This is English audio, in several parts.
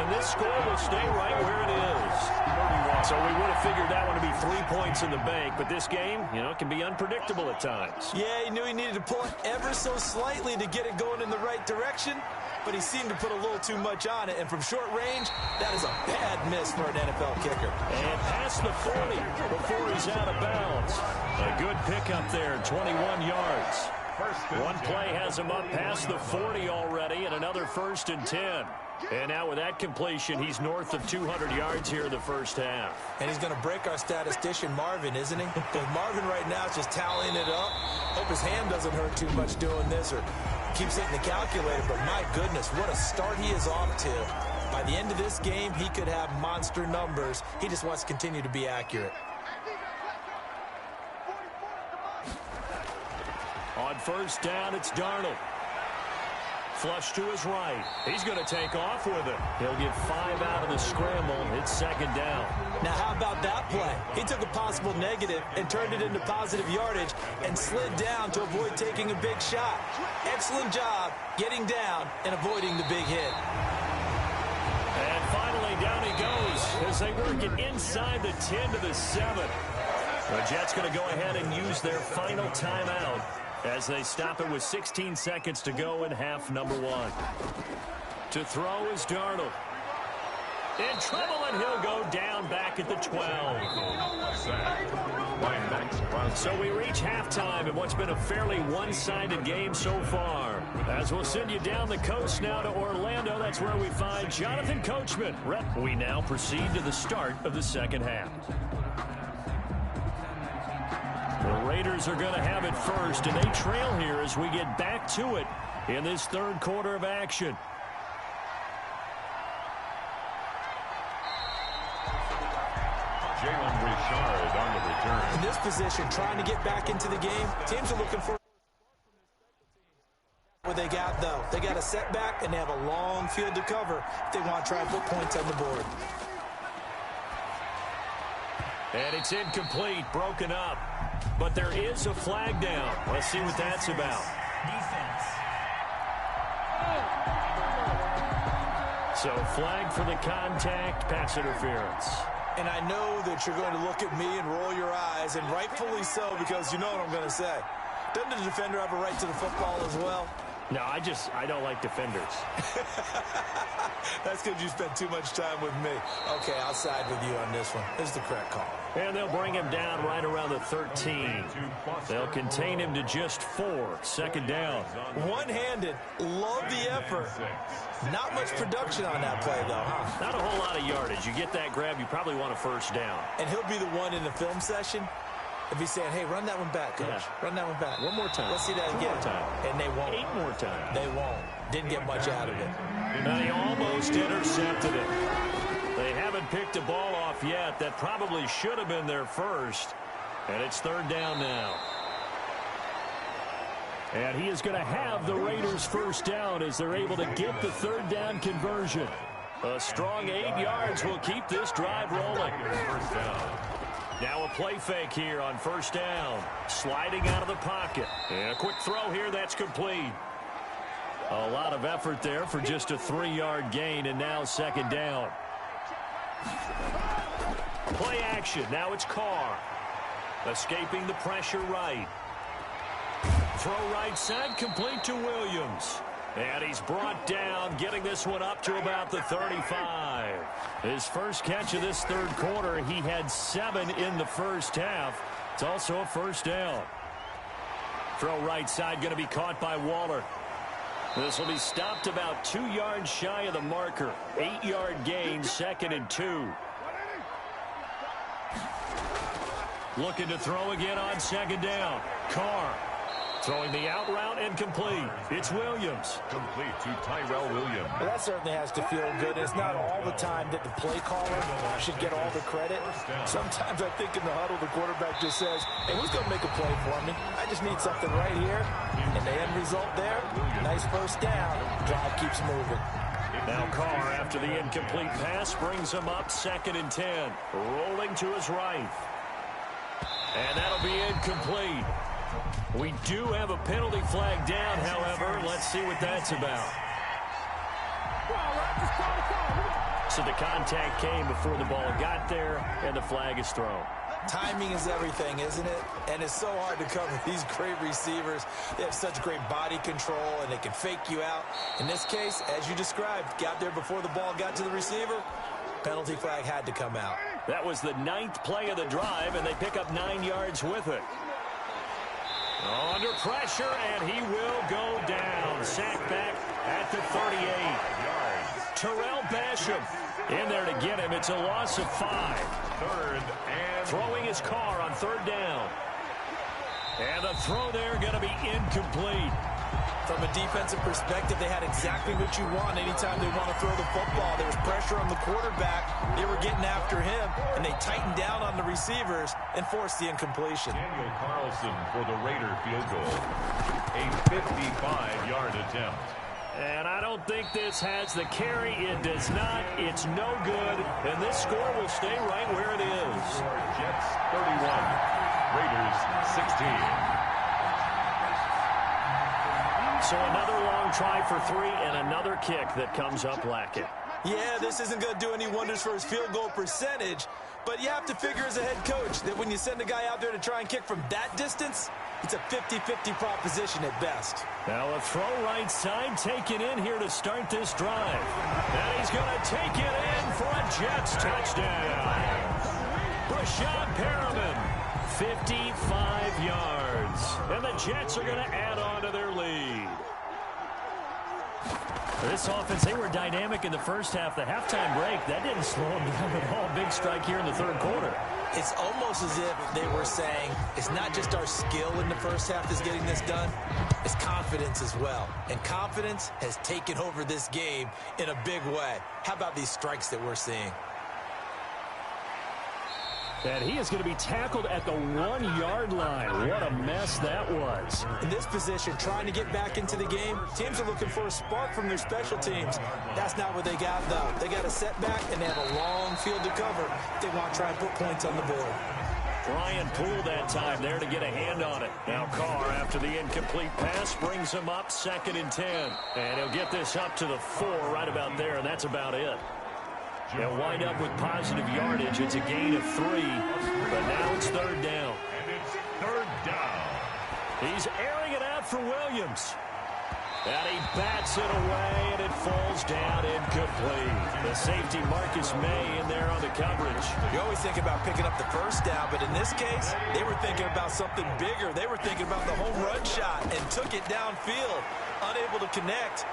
And this score will stay right where it is. So we would have figured that one to be 3 points in the bank, but this game, can be unpredictable at times. Yeah, he knew he needed to pull it ever so slightly to get it going in the right direction, but he seemed to put a little too much on it, and from short range, that is a bad miss for an NFL kicker. And past the 40 before he's out of bounds. A good pickup there, 21 yards. One play has him up past the 40 already, and another 1st and 10. And now with that completion, he's north of 200 yards here in the first half. And he's going to break our statistician, Marvin, isn't he? Because Marvin right now is just tallying it up. Hope his hand doesn't hurt too much doing this or keeps hitting the calculator. But my goodness, what a start he is off to. By the end of this game, he could have monster numbers. He just wants to continue to be accurate. On first down, it's Darnold. Flush to his right. He's going to take off with it. He'll get 5 out of the scramble. It's 2nd down. Now, how about that play? He took a possible negative and turned it into positive yardage and slid down to avoid taking a big shot. Excellent job getting down and avoiding the big hit. And finally, down he goes as they work it inside the 10 to the 7. The Jets going to go ahead and use their final timeout as they stop it with 16 seconds to go in half number 1. To throw is Darnold. In trouble, and he'll go down back at the 12. So we reach halftime in what's been a fairly one-sided game so far. As we'll send you down the coast now to Orlando, that's where we find Jonathan Coachman. We now proceed to the start of the second half. The Raiders are going to have it first, and they trail here as we get back to it in this third quarter of action. Jalen Richard on the return. In this position, trying to get back into the game, teams are looking for what they got, though. They got a setback, and they have a long field to cover if they want to try and put points on the board. And it's incomplete, broken up. But there is a flag down. Let's see what that's about. Defense. So flag for the contact, pass interference. And I know that you're going to look at me and roll your eyes, and rightfully so, because you know what I'm going to say. Doesn't the defender have a right to the football as well? No, I don't like defenders. That's because you spent too much time with me. Okay, I'll side with you on this one. This is the correct call. And they'll bring him down right around the 13. They'll contain him to just 4. 2nd down. One-handed. Love the effort. Not much production on that play, though, huh? Not a whole lot of yardage. You get that grab, you probably want a 1st down. And he'll be the one in the film session if he's saying, hey, run that one back, Coach. Yeah. Run that one back. One more time. Let's see that again. One more time. And they won't. 8 more times. They won't. Didn't get much out of it. And he almost intercepted it. They haven't picked a ball off yet. That probably should have been their first. And it's 3rd down now. And he is going to have the Raiders' 1st down as they're able to get the 3rd down conversion. A strong 8 yards will keep this drive rolling. 1st down. Now a play fake here on 1st down. Sliding out of the pocket. And a quick throw here that's complete. A lot of effort there for just a 3-yard gain, and now 2nd down. Play action. Now it's Carr. Escaping the pressure right. Throw right side, complete to Williams. And he's brought down, getting this one up to about the 35. His first catch of this 3rd quarter, he had 7 in the first half. It's also a 1st down. Throw right side, going to be caught by Waller. This will be stopped about 2 yards shy of the marker. 8-yard gain, 2nd and 2. Looking to throw again on 2nd down. Carr. Throwing the out route and complete. It's Williams. Complete to Tyrell Williams. Well, that certainly has to feel good. It's not all the time that the play caller should get all the credit. Sometimes I think in the huddle, the quarterback just says, hey, who's going to make a play for me? I just need something right here. And the end result there, nice 1st down. Drive keeps moving. Now Carr, after the incomplete pass, brings him up 2nd and 10. Rolling to his right. And that'll be incomplete. We do have a penalty flag down, however. Let's see what that's about. So the contact came before the ball got there, and the flag is thrown. Timing is everything, isn't it? And it's so hard to cover these great receivers. They have such great body control, and they can fake you out. In this case, as you described, got there before the ball got to the receiver. Penalty flag had to come out. That was the 9th play of the drive, and they pick up 9 yards with it. Under pressure, and he will go down. Sacked back at the 38. Terrell Basham in there to get him. It's a loss of 5. Third and Throwing his car on 3rd down. And the throw there going to be incomplete. From a defensive perspective, they had exactly what you want anytime they want to throw the football. There was pressure on the quarterback. They were getting after him, and they tightened down on the receivers and forced the incompletion. Daniel Carlson for the Raider field goal. A 55-yard attempt. And I don't think this has the carry. It does not. It's no good. And this score will stay right where it is. Jets 31. Raiders 16. So another long try for 3 and another kick that comes up lacking. Yeah, this isn't going to do any wonders for his field goal percentage, but you have to figure as a head coach that when you send a guy out there to try and kick from that distance, it's a 50-50 proposition at best. Now a throw right side taken in here to start this drive. And he's going to take it in for a Jets touchdown. Brashad Perriman, 55 yards. And the Jets are going to add on to their lead. This offense, they were dynamic in the first half. The halftime break, that didn't slow them down at all. Big strike here in the 3rd quarter. It's almost as if they were saying, it's not just our skill in the first half that's getting this done, it's confidence as well. And confidence has taken over this game in a big way. How about these strikes that we're seeing? And he is going to be tackled at the 1-yard line. What a mess that was. In this position, trying to get back into the game, teams are looking for a spark from their special teams. That's not what they got, though. They got a setback, and they have a long field to cover if they want to try and put points on the board. Ryan Poole that time there to get a hand on it. Now Carr, after the incomplete pass, brings him up 2nd and 10. And he'll get this up to the 4 right about there, and that's about it. They'll wind up with positive yardage. It's a gain of 3, but now it's 3rd down. And it's 3rd down. He's airing it out for Williams. And he bats it away, and it falls down incomplete. The safety, Marcus May, in there on the coverage. You always think about picking up the 1st down, but in this case, they were thinking about something bigger. They were thinking about the home run shot and took it downfield. Unable to connect.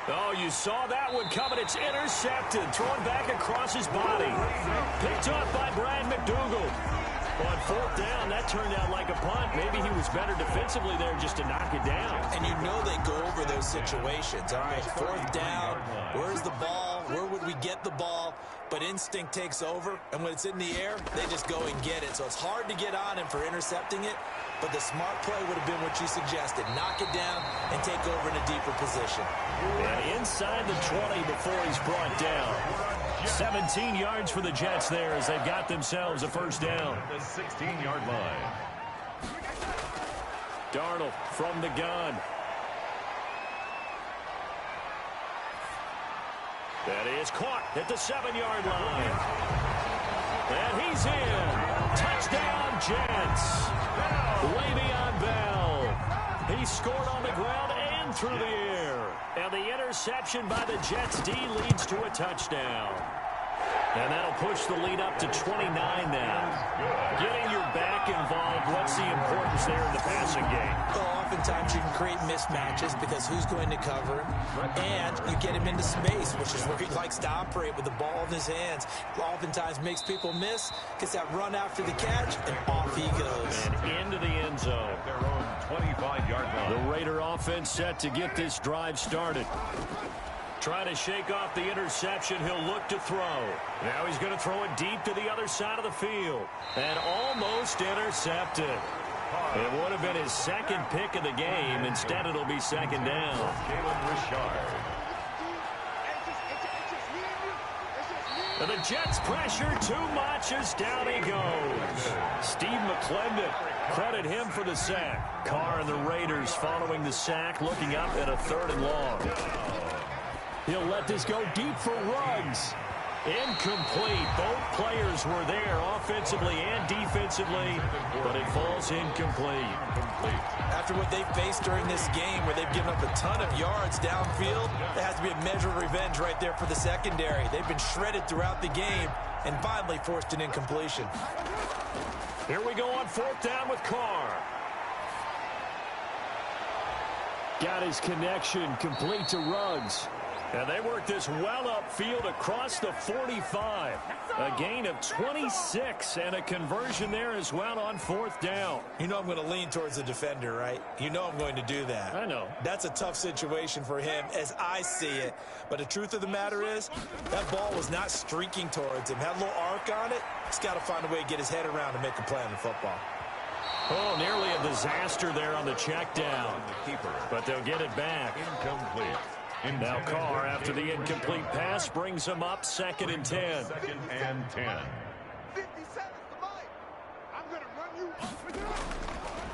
Oh, you saw that one coming. It's intercepted. Thrown back across his body. Picked off by Brad McDougal. On 4th down, that turned out like a punt. Maybe he was better defensively there just to knock it down. And you know they go over those situations. All right, 4th down, where's the ball? Where would we get the ball? But instinct takes over, and when it's in the air, they just go and get it. So it's hard to get on him for intercepting it, but the smart play would have been what you suggested. Knock it down and take over in a deeper position. And inside the 20 before he's brought down. 17 yards for the Jets there as they've got themselves a 1st down. The 16-yard line. Darnold from the gun. That is caught at the 7-yard line. And he's in. Touchdown, Jets. Le'Veon Bell. He scored on the ground and through the air. And the interception by the Jets D leads to a touchdown. And that'll push the lead up to 29 now. Getting your back involved, what's the importance there in the passing game? Well, oftentimes you can create mismatches because who's going to cover him, and you get him into space, which is where he likes to operate with the ball in his hands. Oftentimes makes people miss, gets that run after the catch, and off he goes. And into the end zone. Their own 25-yard line. The Raider offense set to get this drive started. Trying to shake off the interception. He'll look to throw. Now he's going to throw it deep to the other side of the field. And almost intercepted. It would have been his 2nd pick of the game. Instead, it'll be 2nd down. Jalen Richard. And the Jets pressure too much as down he goes. Steve McClendon, credit him for the sack. Carr and the Raiders following the sack, looking up at a 3rd and long. He'll let this go deep for Ruggs. Incomplete. Both players were there offensively and defensively, but it falls incomplete. After what they faced during this game where they've given up a ton of yards downfield, there has to be a measure of revenge right there for the secondary. They've been shredded throughout the game and finally forced an incompletion. Here we go on fourth down with Carr. Got his connection complete to Ruggs. And they work this well upfield across the 45. A gain of 26 and a conversion there as well on fourth down. You know I'm going to lean towards the defender, right? You know I'm going to do that. I know. That's a tough situation for him as I see it. But the truth of the matter is, that ball was not streaking towards him. Had a little arc on it. He's got to find a way to get his head around and make a play on the football. Oh, nearly a disaster there on the check down. But they'll get it back. Incomplete. Now Carr, after the incomplete pass, brings him up 2nd and 10. 2nd and 10. 50 seconds to mine. I'm going to run you up and down.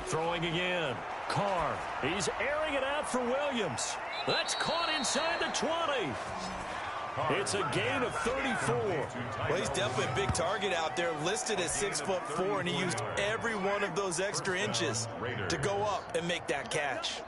Throwing again. Carr, he's airing it out for Williams. That's caught inside the 20. It's a gain of 34. Well, he's definitely a big target out there, listed as 6'4", and he used every one of those extra inches to go up and make that catch.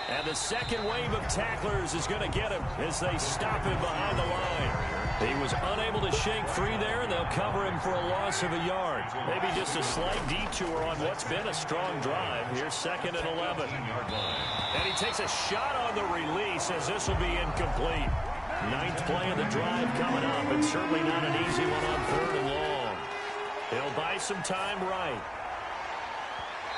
And the second wave of tacklers is going to get him as they stop him behind the line. He was unable to shake free there, and they'll cover him for a loss of a yard. Maybe just a slight detour on what's been a strong drive. Here's 2nd and 11. And he takes a shot on the release as this will be incomplete. 9th play of the drive coming up, and certainly not an easy one on 3rd and long. He'll buy some time right.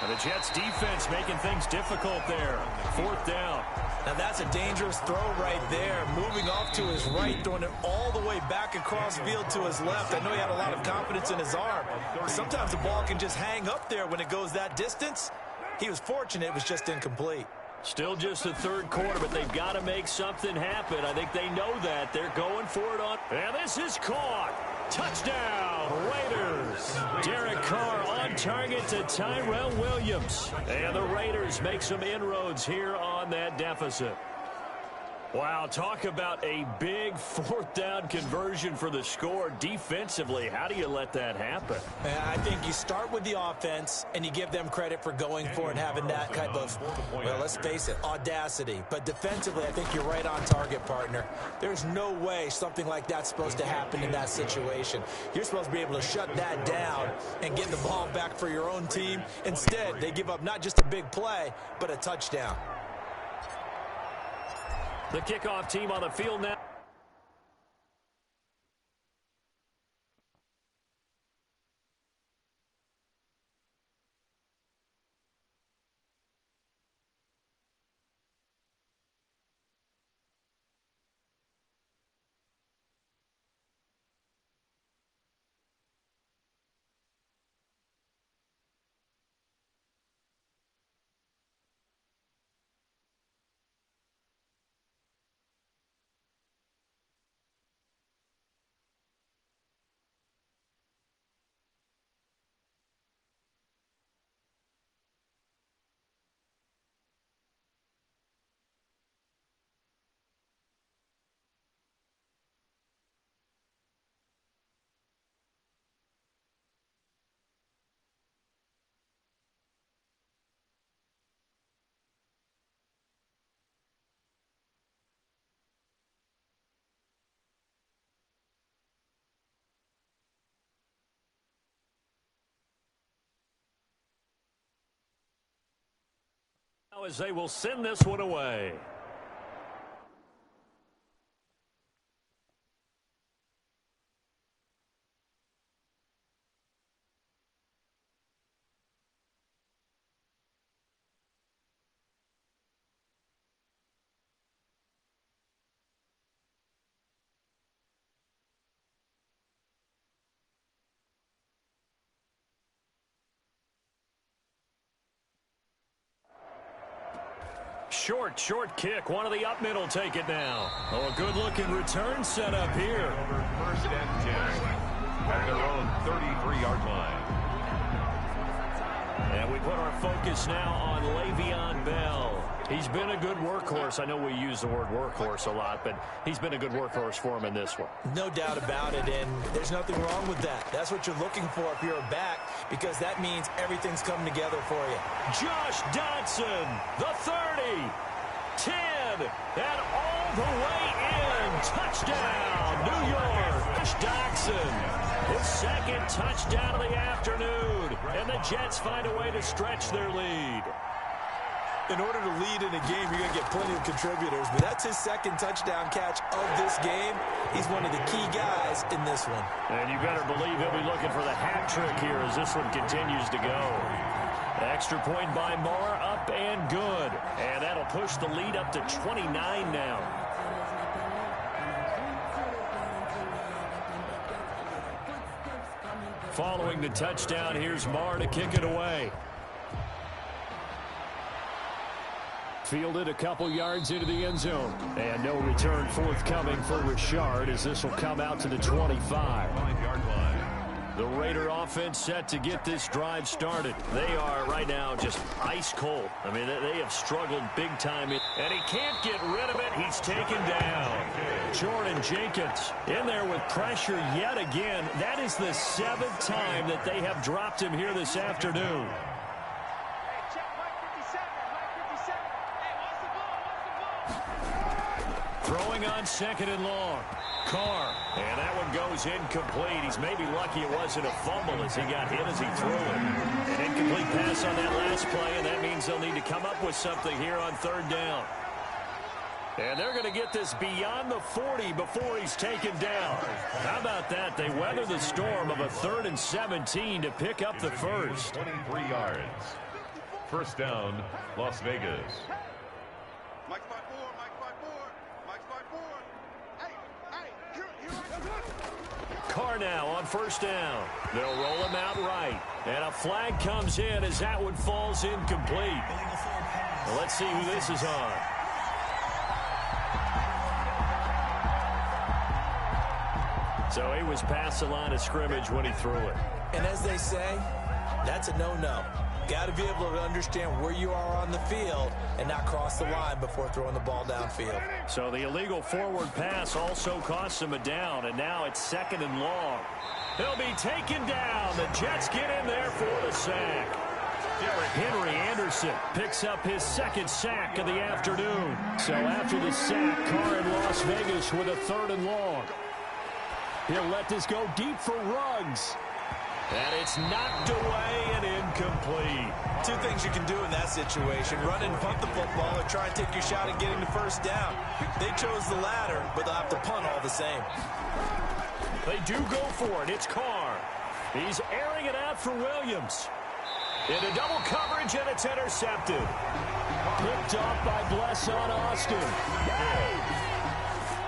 And the Jets defense making things difficult there. 4th down. Now that's a dangerous throw right there. Moving off to his right, throwing it all the way back across field to his left. I know he had a lot of confidence in his arm. But sometimes the ball can just hang up there when it goes that distance. He was fortunate it was just incomplete. Still just the 3rd quarter, but they've got to make something happen. I think they know that. They're going for it on. And this is caught. Touchdown, Raiders. Derek Carr on target to Tyrell Williams. And the Raiders make some inroads here on that deficit. Wow, talk about a big 4th down conversion for the score. Defensively, how do you let that happen? I think you start with the offense, and you give them credit for going for it and having that kind of, well, let's face it, audacity. But defensively, I think you're right on target, partner. There's no way something like that's supposed to happen in that situation. You're supposed to be able to shut that down and get the ball back for your own team. Instead, they give up not just a big play, but a touchdown. The kickoff team on the field now. As they will send this one away. Short kick. One of the up middle take it now. Oh, a good-looking return set up here. 1st and 10 at their own 33-yard line. And we put our focus now on Le'Veon Bell. He's been a good workhorse. I know we use the word workhorse a lot, but he's been a good workhorse for him in this one. No doubt about it, and there's nothing wrong with that. That's what you're looking for if you're a back, because that means everything's coming together for you. Josh Dodson, the 30, 10, and all the way in. Touchdown, New York. Josh Dodson, his second touchdown of the afternoon, and the Jets find a way to stretch their lead. In order to lead in a game, you're going to get plenty of contributors, but that's his second touchdown catch of this game. He's one of the key guys in this one. And you better believe he'll be looking for the hat trick here as this one continues to go. Extra point by Marr, up and good. And that'll push the lead up to 29 now. Following the touchdown, here's Marr to kick it away. Fielded a couple yards into the end zone. And no return forthcoming for Richard as this will come out to the 25. 5-yard line. The Raider offense set to get this drive started. They are right now just ice cold. I mean, they have struggled big time. And he can't get rid of it. He's taken down. Jordan Jenkins in there with pressure yet again. That is the 7th time that they have dropped him here this afternoon. Throwing on 2nd and long. Carr. And that one goes incomplete. He's maybe lucky it wasn't a fumble as he got hit as he threw it. An incomplete pass on that last play, and that means they'll need to come up with something here on 3rd down. And they're going to get this beyond the 40 before he's taken down. How about that? They weather the storm of a 3rd and 17 to pick up the first. 23 yards. First down, Las Vegas. Mike's by 4, Mike's by 4, Mike's by 4. Hey, here I go. Carr now on 1st down. They'll roll him out right. And a flag comes in as that one falls incomplete. Well, let's see who this is on. So he was past the line of scrimmage when he threw it. And as they say, that's a no-no. Got to be able to understand where you are on the field and not cross the line before throwing the ball downfield. So the illegal forward pass also costs him a down, and now it's 2nd and long. He'll be taken down. The Jets get in there for the sack. Henry Anderson picks up his 2nd sack of the afternoon. So after the sack, Carr in Las Vegas with a 3rd and long. He'll let this go deep for Ruggs. And it's knocked away and incomplete. Two things you can do in that situation: run and punt the football, or try and take your shot at getting the 1st down. They chose the latter, but they'll have to punt all the same. They do go for it. It's Carr. He's airing it out for Williams. Into double coverage, and it's intercepted. Picked off by Bless on Austin.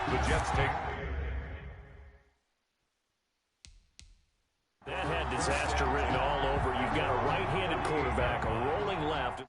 The Jets take. That had disaster written all over. You've got a right-handed quarterback, a rolling left.